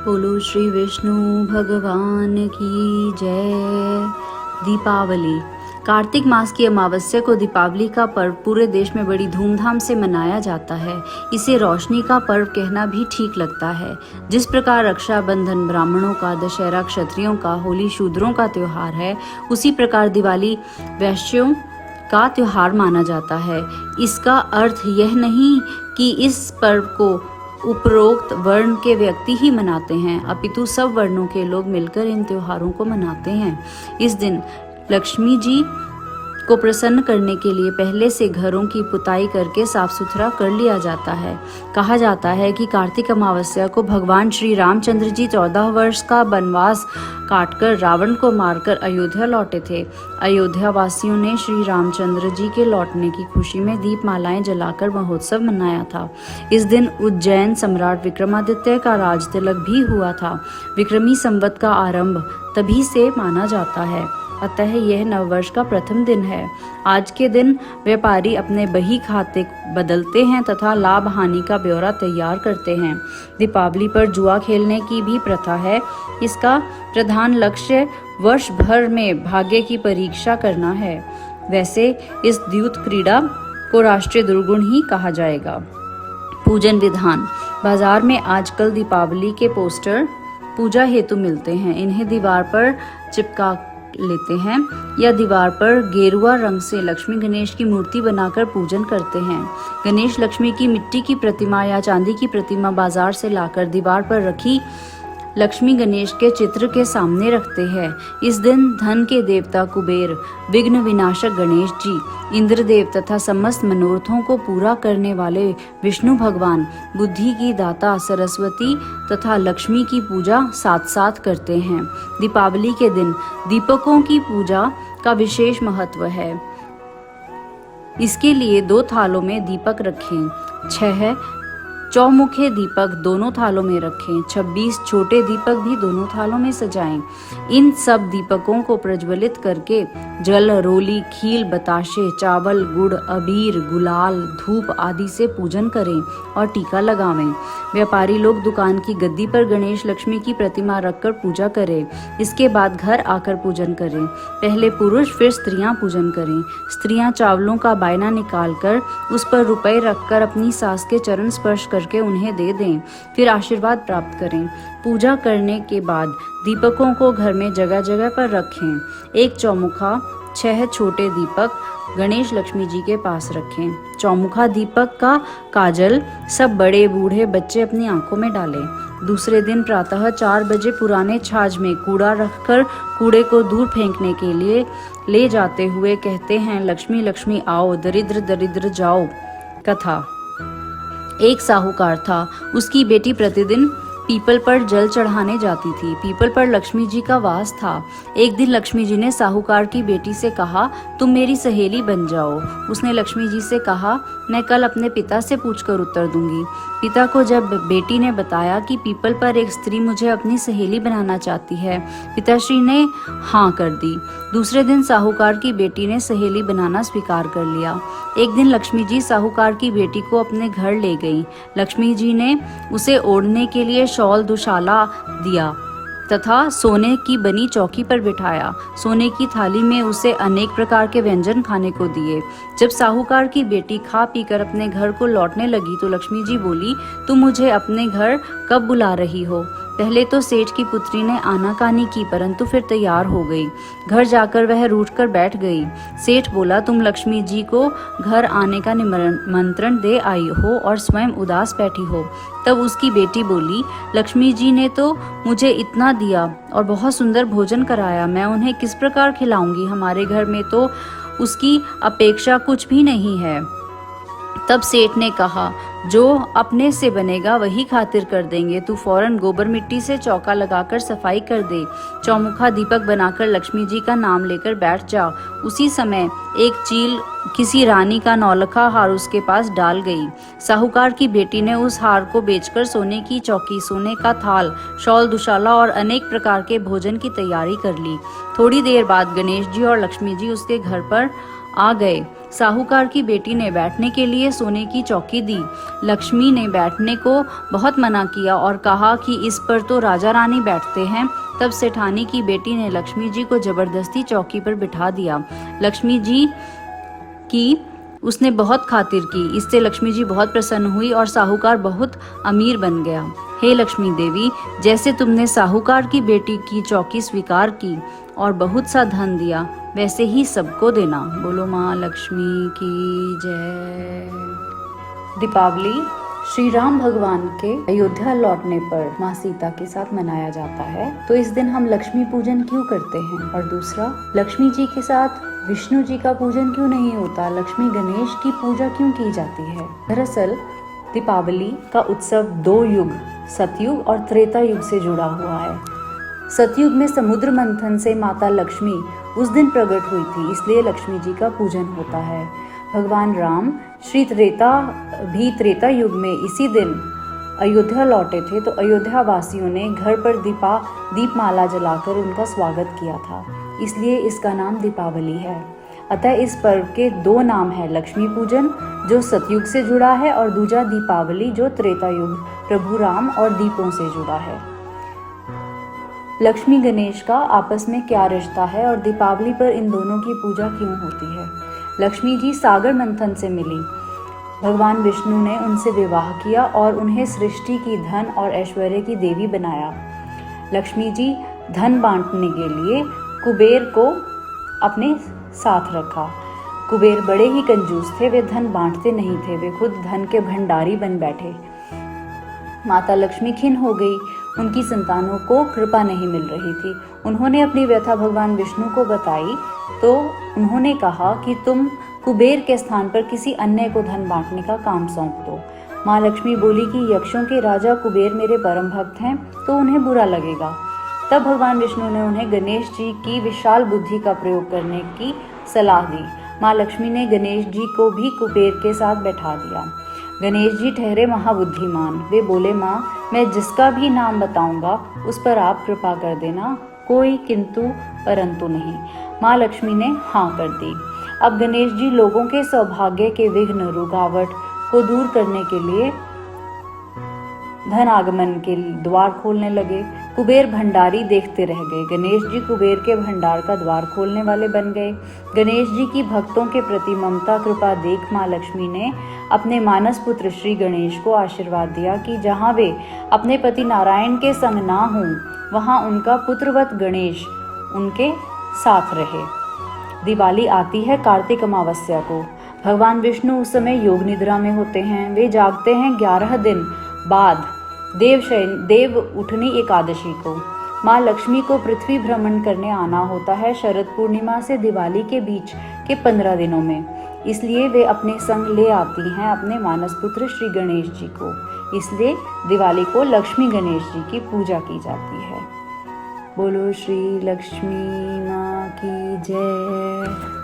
बोलो श्री विष्णु भगवान की जय। दीपावली। कार्तिक मास की अमावस्या को दीपावली का पर्व पूरे देश में बड़ी धूमधाम से मनाया जाता है। इसे रोशनी का पर्व कहना भी ठीक लगता है। जिस प्रकार रक्षाबंधन ब्राह्मणों का, दशहरा क्षत्रियों का, होली शूद्रों का त्योहार है, उसी प्रकार दिवाली वैश्यों का त्योहार माना जाता है। इसका अर्थ यह नहीं कि इस पर्व को उपरोक्त वर्ण के व्यक्ति ही मनाते हैं, अपितु सब वर्णों के लोग मिलकर इन त्योहारों को मनाते हैं। इस दिन लक्ष्मी जी को प्रसन्न करने के लिए पहले से घरों की पुताई करके साफ सुथरा कर लिया जाता है। कहा जाता है कि कार्तिक अमावस्या को भगवान श्री रामचंद्र जी 14 वर्ष का वनवास काटकर रावण को मारकर अयोध्या लौटे थे। अयोध्या वासियों ने श्री रामचंद्र जी के लौटने की खुशी में दीपमालाएं जलाकर महोत्सव मनाया था। इस दिन उज्जैन सम्राट विक्रमादित्य का राज तिलक भी हुआ था। विक्रमी संवत का आरंभ तभी से माना जाता है, अतः यह नववर्ष का प्रथम दिन है। आज के दिन व्यापारी अपने बही खाते बदलते हैं तथा लाभ हानि का ब्यौरा तैयार करते हैं। दीपावली पर जुआ खेलने की भी प्रथा है। इसका प्रधान लक्ष्य वर्ष भर में भाग्य की परीक्षा करना है। वैसे इस द्यूत क्रीड़ा को राष्ट्रीय दुर्गुण ही कहा जाएगा। पूजन विधान। बाजार में आजकल दीपावली के पोस्टर पूजा हेतु मिलते हैं। इन्हें दीवार पर चिपका लेते हैं या दीवार पर गेरुआ रंग से लक्ष्मी गणेश की मूर्ति बनाकर पूजन करते हैं। गणेश लक्ष्मी की मिट्टी की प्रतिमा या चांदी की प्रतिमा बाजार से लाकर दीवार पर रखी लक्ष्मी गणेश के चित्र के सामने रखते हैं। इस दिन धन के देवता कुबेर, विघ्न विनाशक गणेश जी, इंद्रदेव तथा समस्त मनोरथों को पूरा करने वाले विष्णु भगवान, बुद्धि की दाता सरस्वती तथा लक्ष्मी की पूजा साथ साथ करते हैं। दीपावली के दिन दीपकों की पूजा का विशेष महत्व है। इसके लिए 2 थालों में दीपक रखें। 6 चौमुखे दीपक दोनों थालों में रखें। 26 छोटे दीपक भी दोनों थालों में सजाएं। इन सब दीपकों को प्रज्वलित करके जल, रोली, खील, बताशे, चावल, गुड़, अबीर, गुलाल, धूप आदि से पूजन करें और टीका लगावें। व्यापारी लोग दुकान की गद्दी पर गणेश लक्ष्मी की प्रतिमा रखकर पूजा करें। इसके बाद घर आकर पूजन करें। पहले पुरुष फिर स्त्रियां पूजन करें। स्त्रियां चावलों का बायना निकालकर उस पर रुपए रखकर अपनी सास के चरण स्पर्श करके उन्हें दे दें, फिर आशीर्वाद प्राप्त करें। पूजा करने के बाद दीपकों को घर में जगह जगह पर रखें। 1 चौमुखा, 6 छोटे दीपक गणेश लक्ष्मी जी के पास रखें। चौमुखा दीपक का काजल सब बड़े बूढ़े बच्चे अपनी आंखों में डालें। दूसरे दिन प्रातः 4 बजे पुराने छाछ में कूड़ा रखकर कूड़े को दूर फेंकने के लिए ले जाते हुए कहते हैं, लक्ष्मी लक्ष्मी आओ, दरिद्र दरिद्र जाओ। कथा। एक साहूकार था। उसकी बेटी प्रतिदिन पीपल पर जल चढ़ाने जाती थी। पीपल पर लक्ष्मी जी का वास था। एक दिन लक्ष्मी जी ने साहूकार की बेटी से कहा, तुम मेरी सहेली बन जाओ। उसने लक्ष्मी जी से कहा, मैं कल अपने पिता से पूछकर उत्तर दूंगी। पिता को जब बेटी ने बताया कि पीपल पर एक स्त्री मुझे अपनी सहेली बनाना चाहती है, पिताश्री ने हाँ कर दी। दूसरे दिन साहूकार की बेटी ने सहेली बनाना स्वीकार कर लिया। एक दिन लक्ष्मी जी साहूकार की बेटी को अपने घर ले गई। लक्ष्मी जी ने उसे ओढ़ने के लिए शॉल दुशाला दिया तथा सोने की बनी चौकी पर बिठाया। सोने की थाली में उसे अनेक प्रकार के व्यंजन खाने को दिए। जब साहूकार की बेटी खा पीकर अपने घर को लौटने लगी तो लक्ष्मी जी बोली, तुम मुझे अपने घर कब बुला रही हो? पहले तो सेठ की पुत्री ने आनाकानी की, परंतु फिर तैयार हो गई। घर जाकर वह रूठ कर बैठ गई। सेठ बोला, तुम लक्ष्मी जी को घर आने का निमंत्रण दे आई हो और स्वयं उदास बैठी हो। तब उसकी बेटी बोली, लक्ष्मी जी ने तो मुझे इतना दिया और बहुत सुंदर भोजन कराया, मैं उन्हें किस प्रकार खिलाऊंगी? हमारे घर में तो उसकी अपेक्षा कुछ भी नहीं है। तब सेठ ने कहा, जो अपने से बनेगा वही खातिर कर देंगे। तू फौरन गोबर मिट्टी से चौका लगाकर सफाई कर दे। चौमुखा दीपक बनाकर लक्ष्मी जी का नाम लेकर बैठ जा। उसी समय एक चील किसी रानी का नौलखा हार उसके पास डाल गई। साहूकार की बेटी ने उस हार को बेचकर सोने की चौकी, सोने का थाल, शॉल दुशाला और अनेक प्रकार के भोजन की तैयारी कर ली। थोड़ी देर बाद गणेश जी और लक्ष्मी जी उसके घर पर आ गए। साहूकार की बेटी ने बैठने के लिए सोने की चौकी दी। लक्ष्मी ने बैठने को बहुत मना किया और कहा कि इस पर तो राजा रानी बैठते हैं। तब सेठानी की बेटी ने लक्ष्मी जी को जबरदस्ती चौकी पर बिठा दिया। लक्ष्मी जी की उसने बहुत खातिर की। इससे लक्ष्मी जी बहुत प्रसन्न हुई और साहूकार बहुत अमीर बन गया। हे लक्ष्मी देवी, जैसे तुमने साहूकार की बेटी की चौकी स्वीकार की और बहुत सा धन दिया, वैसे ही सबको देना। बोलो माँ लक्ष्मी की जय। दीपावली श्री राम भगवान के अयोध्या लौटने पर माँ सीता के साथ मनाया जाता है। तो इस दिन हम लक्ष्मी पूजन क्यों करते हैं? और दूसरा, लक्ष्मी जी के साथ विष्णु जी का पूजन क्यों नहीं होता? लक्ष्मी गणेश की पूजा क्यों की जाती है? दरअसल दीपावली का उत्सव 2 युग, सतयुग और त्रेता युग से जुड़ा हुआ है। सतयुग में समुद्र मंथन से माता लक्ष्मी उस दिन प्रकट हुई थी, इसलिए लक्ष्मी जी का पूजन होता है। भगवान राम श्री त्रेता युग में इसी दिन अयोध्या लौटे थे, तो अयोध्या वासियों ने घर पर दीपमाला जलाकर उनका स्वागत किया था, इसलिए इसका नाम दीपावली है। अतः इस पर्व के 2 नाम है, लक्ष्मी पूजन जो सतयुग से जुड़ा है और दूजा दीपावली जो त्रेता युग प्रभु राम और दीपों से जुड़ा है। लक्ष्मी गणेश का आपस में क्या रिश्ता है और दीपावली पर इन दोनों की पूजा क्यों होती है? लक्ष्मी जी सागर मंथन से मिली। भगवान विष्णु ने उनसे विवाह किया और उन्हें सृष्टि की, धन और ऐश्वर्य की देवी बनाया। लक्ष्मी जी धन बांटने के लिए कुबेर को अपने साथ रखा। कुबेर बड़े ही कंजूस थे, वे धन बांटते नहीं थे, वे खुद धन के भंडारी बन बैठे। माता लक्ष्मी खिन्न हो गई, उनकी संतानों को कृपा नहीं मिल रही थी। उन्होंने अपनी व्यथा भगवान विष्णु को बताई, तो उन्होंने कहा कि तुम कुबेर के स्थान पर किसी अन्य को धन बांटने का काम सौंप दो। माँ लक्ष्मी बोली कि यक्षों के राजा कुबेर मेरे परम भक्त हैं, तो उन्हें बुरा लगेगा। तब भगवान विष्णु ने उन्हें गणेश जी की विशाल बुद्धि का प्रयोग करने की सलाह दी। माँ लक्ष्मी ने गणेश जी को भी कुबेर के साथ बैठा दिया। गणेश जी ठहरे महाबुद्धिमान। वे बोले, माँ मैं जिसका भी नाम बताऊंगा उस पर आप कृपा कर देना, कोई किंतु परंतु नहीं। माँ लक्ष्मी ने हाँ कर दी। अब गणेश जी लोगों के सौभाग्य के विघ्न, रुकावट को दूर करने के लिए धन आगमन के द्वार खोलने लगे। कुबेर भंडारी देखते रह गए, गणेश जी कुबेर के भंडार का द्वार खोलने वाले बन गए। गणेश जी की भक्तों के प्रति ममता कृपा देख माँ लक्ष्मी ने अपने मानस पुत्र श्री गणेश को आशीर्वाद दिया कि जहाँ वे अपने पति नारायण के संग ना हों, वहाँ उनका पुत्रवत गणेश उनके साथ रहे। दिवाली आती है कार्तिक अमावस्या को। भगवान विष्णु उस समय योग निद्रा में होते हैं। वे जागते हैं 11 दिन बाद देव उठनी एकादशी को। माँ लक्ष्मी को पृथ्वी भ्रमण करने आना होता है शरद पूर्णिमा से दिवाली के बीच के 15 दिनों में, इसलिए वे अपने संग ले आती हैं अपने मानस पुत्र श्री गणेश जी को। इसलिए दिवाली को लक्ष्मी गणेश जी की पूजा की जाती है। बोलो श्री लक्ष्मी माँ की जय।